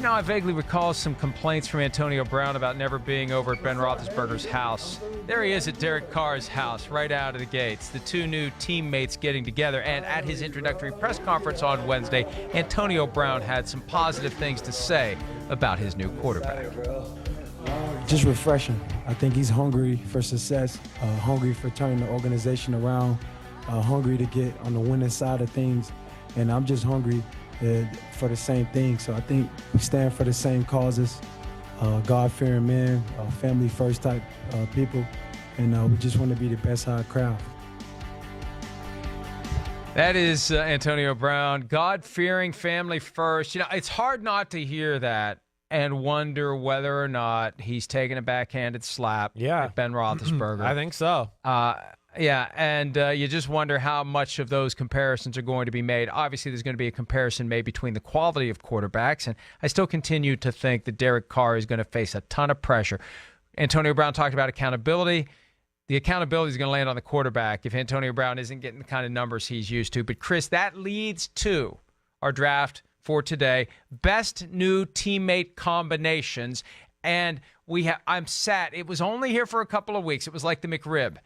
now, I vaguely recall some complaints from Antonio Brown about never being over at Ben Roethlisberger's house. There he is at Derek Carr's house, right out of the gates. The two new teammates getting together, and at his introductory press conference on Wednesday, Antonio Brown had some positive things to say about his new quarterback. Just refreshing. I think he's hungry for success, hungry for turning the organization around, hungry to get on the winning side of things, and I'm just hungry for the same thing. So I think we stand for the same causes, God-fearing men, family-first type people, and we just want to be the best high crowd. That is Antonio Brown, God-fearing, family first. You know, it's hard not to hear that and wonder whether or not he's taking a backhanded slap at Ben Roethlisberger. I think so. Yeah, and you just wonder how much of those comparisons are going to be made. Obviously, there's going to be a comparison made between the quality of quarterbacks, and I still continue to think that Derek Carr is going to face a ton of pressure. Antonio Brown talked about accountability. The accountability is going to land on the quarterback if Antonio Brown isn't getting the kind of numbers he's used to. But, Chris, that leads to our draft for today, best new teammate combinations. And I'm sad. It was only here for a couple of weeks. It was like the McRib.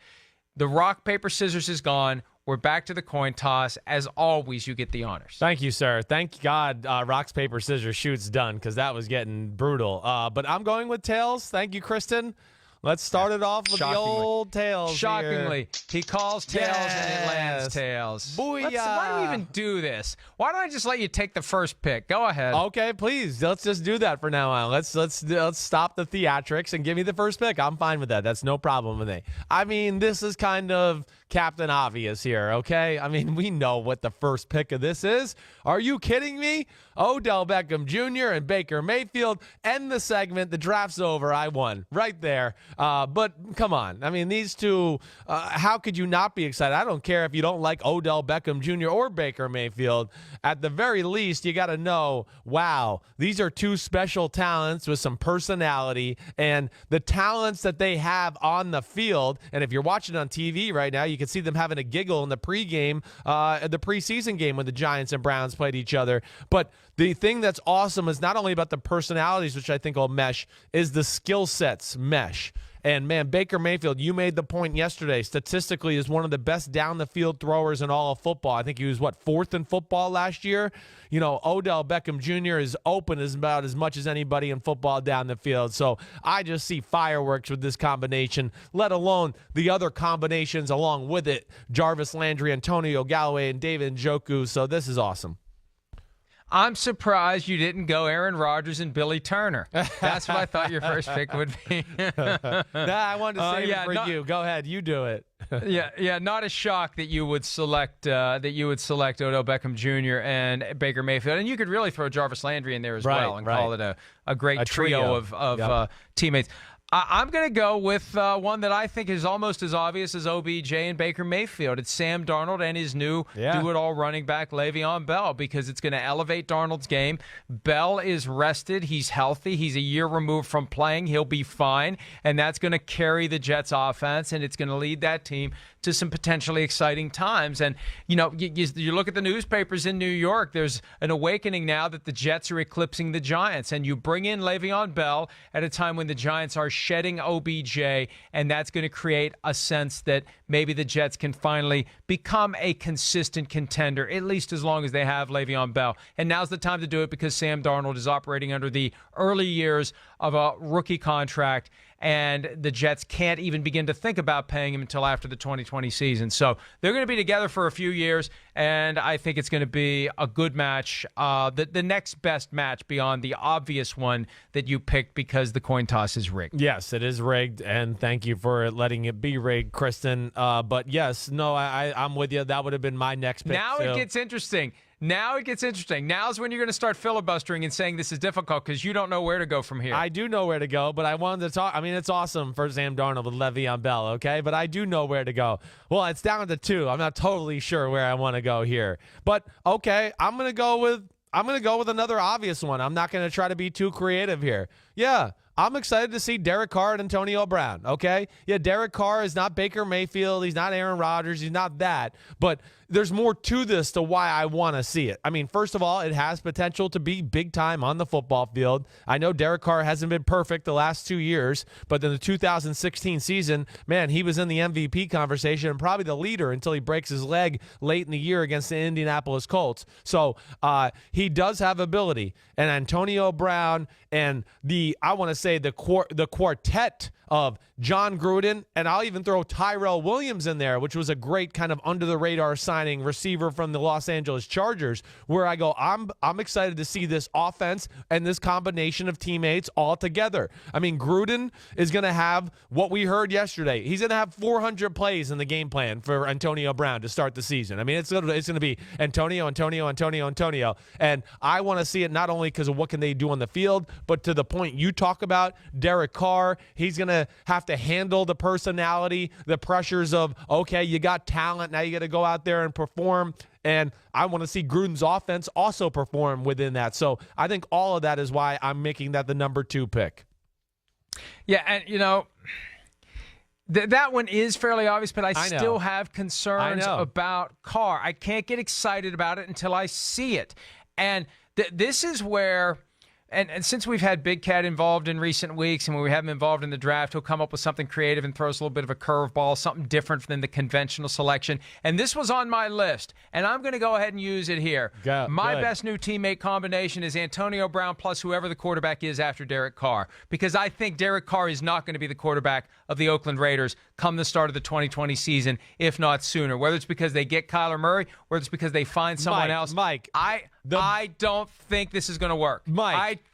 The rock, paper, scissors is gone. We're back to the coin toss. As always, you get the honors. Thank you, sir. Thank God rocks, paper, scissors, shoot's done because that was getting brutal. But I'm going with tails. Thank you, Kristen. Let's start it off with the old tails. Shockingly, he calls tails and it lands tails. Booyah. Why do we even do this? Why don't I just let you take the first pick? Go ahead. Okay, please. Let's just do that for now on. Let's stop the theatrics and give me the first pick. I'm fine with that. That's no problem with me. I mean, this is kind of Captain Obvious here, okay? I mean, we know what the first pick of this is. Are you kidding me? Odell Beckham Jr. and Baker Mayfield end the segment. The draft's over. I won right there. But come on. I mean, these two, how could you not be excited? I don't care if you don't like Odell Beckham Jr. or Baker Mayfield. At the very least, you got to know, wow, these are two special talents with some personality, and the talents that they have on the field. And if you're watching on TV right now, you can see them having a giggle in the pregame, the preseason game when the Giants and Browns played each other. But the thing that's awesome is not only about the personalities, which I think will mesh, is the skill sets mesh. And, man, Baker Mayfield, you made the point yesterday, statistically is one of the best down-the-field throwers in all of football. I think he was, fourth in football last year? You know, Odell Beckham Jr. is open as about as much as anybody in football down the field. So I just see fireworks with this combination, let alone the other combinations along with it, Jarvis Landry, Antonio Galloway, and David Njoku. So this is awesome. I'm surprised you didn't go Aaron Rodgers and Billy Turner. That's what I thought your first pick would be. I wanted to save it for you. Go ahead, you do it. Yeah, not a shock that you would select Odell Beckham Jr. and Baker Mayfield, and you could really throw Jarvis Landry in there as well and call it a great trio of teammates. I'm going to go with one that I think is almost as obvious as OBJ and Baker Mayfield. It's Sam Darnold and his new do-it-all running back, Le'Veon Bell, because it's going to elevate Darnold's game. Bell is rested. He's healthy. He's a year removed from playing. He'll be fine, and that's going to carry the Jets' offense, and it's going to lead that team to some potentially exciting times. And, you know, you look at the newspapers in New York, there's an awakening now that the Jets are eclipsing the Giants, and you bring in Le'Veon Bell at a time when the Giants are shedding OBJ, and that's going to create a sense that maybe the Jets can finally become a consistent contender, at least as long as they have Le'Veon Bell. And now's the time to do it because Sam Darnold is operating under the early years of a rookie contract, and the Jets can't even begin to think about paying him until after the 2020 season. So they're going to be together for a few years, and I think it's going to be a good match, the next best match beyond the obvious one that you picked because the coin toss is rigged. Yes, it is rigged, and thank you for letting it be rigged, Kristen. But yes, no, I'm with you. That would have been my next pick. Now it gets interesting. Now's when you're going to start filibustering and saying this is difficult because you don't know where to go from here. I do know where to go, but I wanted to talk. I mean, it's awesome for Sam Darnold with Le'Veon Bell, okay? But I do know where to go. Well, it's down to two. I'm not totally sure where I want to go here. But, okay, I'm going to go with another obvious one. I'm not going to try to be too creative here. Yeah, I'm excited to see Derek Carr and Antonio Brown, okay? Yeah, Derek Carr is not Baker Mayfield. He's not Aaron Rodgers. He's not that. But there's more to this to why I want to see it. I mean, first of all, it has potential to be big time on the football field. I know Derek Carr hasn't been perfect the last 2 years, but in the 2016 season, man, he was in the MVP conversation and probably the leader until he breaks his leg late in the year against the Indianapolis Colts. So he does have ability. And Antonio Brown and I want to say the quartet of John Gruden, and I'll even throw Tyrell Williams in there, which was a great kind of under-the-radar signing receiver from the Los Angeles Chargers, where I go, I'm excited to see this offense and this combination of teammates all together. I mean, Gruden is going to have what we heard yesterday. He's going to have 400 plays in the game plan for Antonio Brown to start the season. I mean, it's going to be Antonio, and I want to see it not only because of what can they do on the field, but to the point you talk about, Derek Carr, he's going to have to handle the personality, the pressures of, okay, you got talent, now you got to go out there and perform. And I want to see Gruden's offense also perform within that. So I think all of that is why I'm making that the number 2 pick. Yeah, and that one is fairly obvious, but I still have concerns about Carr. I can't get excited about it until I see it. And this is where... And since we've had Big Cat involved in recent weeks, and when we have him involved in the draft, he'll come up with something creative and throws a little bit of a curveball, something different than the conventional selection. And this was on my list, and I'm going to go ahead and use it here. My best new teammate combination is Antonio Brown plus whoever the quarterback is after Derek Carr, because I think Derek Carr is not going to be the quarterback of the Oakland Raiders come the start of the 2020 season, if not sooner. Whether it's because they get Kyler Murray, whether it's because they find someone else. I don't think this is going to work.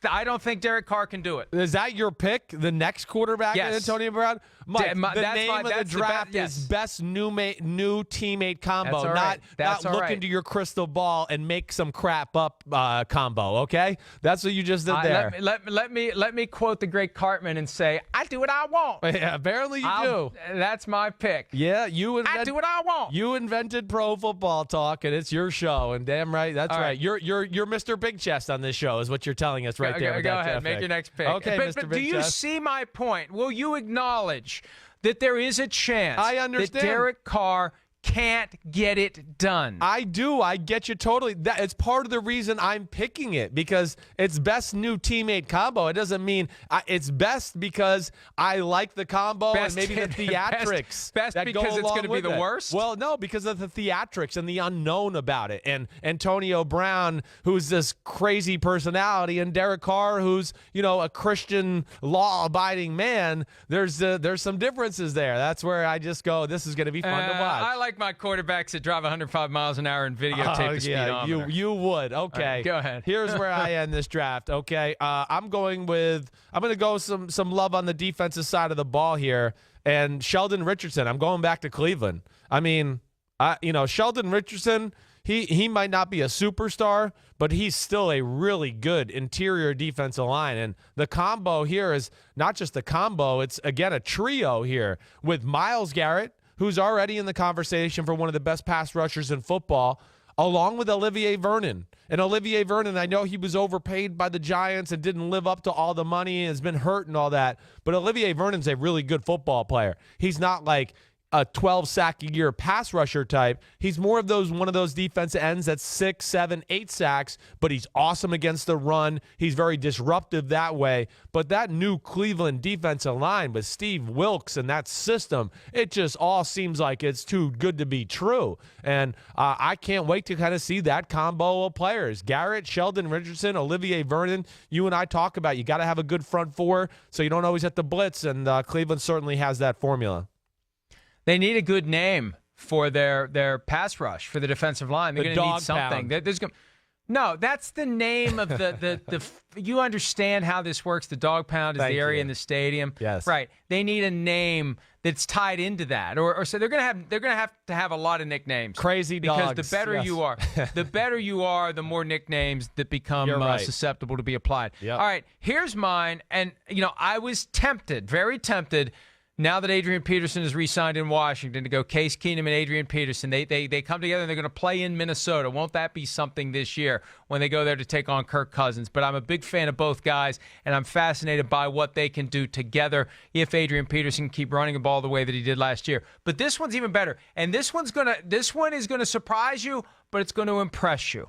I don't think Derek Carr can do it. Is that your pick, the next quarterback, yes. Antonio Brown? Mike, the name of the draft is best new teammate combo, not look into your crystal ball and make some crap up combo, okay? That's what you just did there. Let me quote the great Cartman and say, I do what I want. Yeah, apparently you do. That's my pick. Yeah, I do what I want. You invented pro football talk, and it's your show, and damn right, that's right. You're Mr. Big Chest on this show is what you're telling us right there. Go ahead, make your next pick. Okay, Mr. But Big do you Chest. see my point? Will you acknowledge that there is a chance that Derek Carr can't get it done? I do. I get you totally. It's part of the reason I'm picking it, because it's best new teammate combo. It doesn't mean it's best because I like the combo and maybe the theatrics. Best because it's going to be the worst? Well, no, because of the theatrics and the unknown about it. And Antonio Brown, who's this crazy personality, and Derek Carr, who's, a Christian law-abiding man. There's some differences there. That's where I just go, this is going to be fun to watch. I like my quarterbacks that drive 105 miles an hour and videotape the speedometer. You would. Okay. Right, go ahead. Here's where I end this draft. Okay. I'm going to go some love on the defensive side of the ball here. And Sheldon Richardson, I'm going back to Cleveland. I mean, Sheldon Richardson, he might not be a superstar, but he's still a really good interior defensive line. And the combo here is not just a combo, it's, again, a trio here with Myles Garrett, who's already in the conversation for one of the best pass rushers in football, along with Olivier Vernon. And Olivier Vernon, I know he was overpaid by the Giants and didn't live up to all the money and has been hurt and all that, but Olivier Vernon's a really good football player. He's not like a 12-sack-a-year pass rusher type. He's more of one of those defensive ends that's 6, 7, 8 sacks, but he's awesome against the run. He's very disruptive that way. But that new Cleveland defensive line with Steve Wilkes and that system, it just all seems like it's too good to be true. And I can't wait to kind of see that combo of players. Garrett, Sheldon Richardson, Olivier Vernon, you and I talk about you got to have a good front four so you don't always have to blitz, and Cleveland certainly has that formula. They need a good name for their pass rush, for the defensive line. They're going to need something. No, that's the name of the you understand how this works. The dog pound is the area in the stadium. Yes. Right. They need a name that's tied into that. Or so they're going to have to have a lot of nicknames. Crazy dogs. Because the better you are, the more nicknames that become susceptible to be applied. Yep. All right, here's mine. And I was tempted, very tempted, now that Adrian Peterson is re-signed in Washington to go Case Keenum and Adrian Peterson, they come together and they're going to play in Minnesota. Won't that be something this year when they go there to take on Kirk Cousins? But I'm a big fan of both guys, and I'm fascinated by what they can do together if Adrian Peterson can keep running the ball the way that he did last year. But this one's even better, and this one is going to surprise you, but it's going to impress you.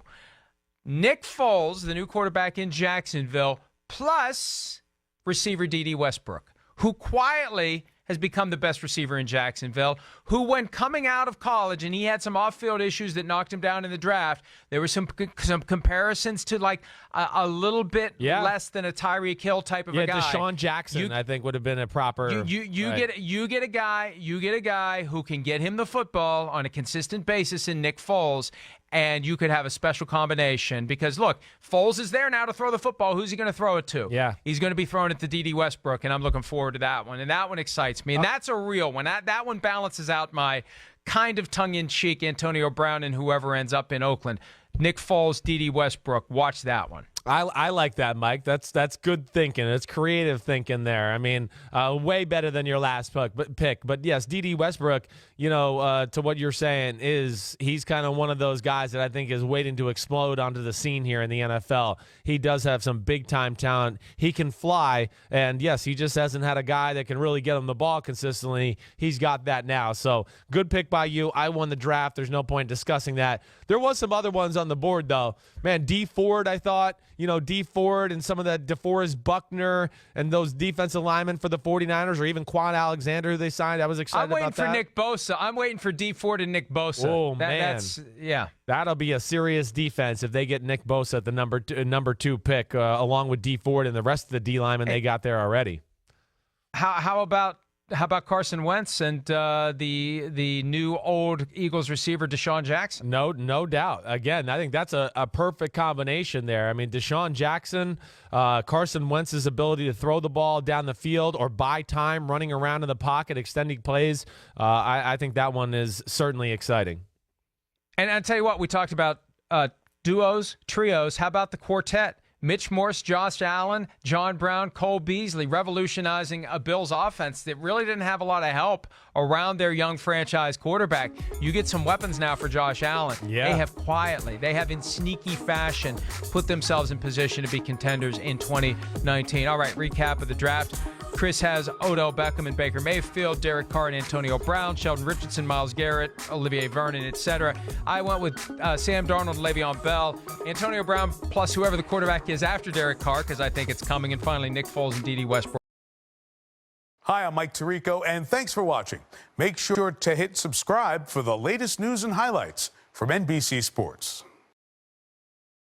Nick Foles, the new quarterback in Jacksonville, plus receiver D.D. Westbrook, who quietly has become the best receiver in Jacksonville, who when coming out of college, and he had some off-field issues that knocked him down in the draft, there were some comparisons to like a little bit less than a Tyreek Hill type of a guy. Deshaun Jackson, I think, would have been a proper. You get a guy who can get him the football on a consistent basis in Nick Foles, and you could have a special combination because, look, Foles is there now to throw the football. Who's he going to throw it to? Yeah. He's going to be throwing it to D.D. Westbrook, and I'm looking forward to that one. And that one excites me. And that's a real one. That one balances out my kind of tongue-in-cheek Antonio Brown and whoever ends up in Oakland. Nick Foles, D.D. Westbrook. Watch that one. I like that, Mike. That's good thinking. It's creative thinking there. I mean, way better than your last pick. But yes, D.D. Westbrook, to what you're saying, he's kind of one of those guys that I think is waiting to explode onto the scene here in the NFL. He does have some big-time talent. He can fly, and yes, he just hasn't had a guy that can really get him the ball consistently. He's got that now. So good pick by you. I won the draft. There's no point discussing that. There was some other ones on the board, though. Man, D. Ford, I thought. D. Ford and some of that DeForest Buckner and those defensive linemen for the 49ers, or even Quan Alexander, who they signed. I was excited about that. I'm waiting for Nick Bosa. I'm waiting for D. Ford and Nick Bosa. Oh, man. That'll be a serious defense if they get Nick Bosa at the number two pick, along with D. Ford and the rest of the D linemen they got there already. How about Carson Wentz and the new old Eagles receiver Deshaun Jackson? No doubt. Again, I think that's a perfect combination there. I mean, Deshaun Jackson, Carson Wentz's ability to throw the ball down the field or buy time running around in the pocket, extending plays. I think that one is certainly exciting. And I'll tell you what, we talked about duos, trios. How about the quartet? Mitch Morse, Josh Allen, John Brown, Cole Beasley, revolutionizing a Bills offense that really didn't have a lot of help around their young franchise quarterback. You get some weapons now for Josh Allen. Yeah. They have in sneaky fashion put themselves in position to be contenders in 2019. All right, recap of the draft. Chris has Odell Beckham and Baker Mayfield, Derek Carr and Antonio Brown, Sheldon Richardson, Myles Garrett, Olivier Vernon, etc. I went with Sam Darnold-Le'Veon Bell, Antonio Brown, plus whoever the quarterback is after Derek Carr, because I think it's coming, and finally Nick Foles and D.D. Westbrook. Hi, I'm Mike Tirico, and thanks for watching. Make sure to hit subscribe for the latest news and highlights from NBC Sports.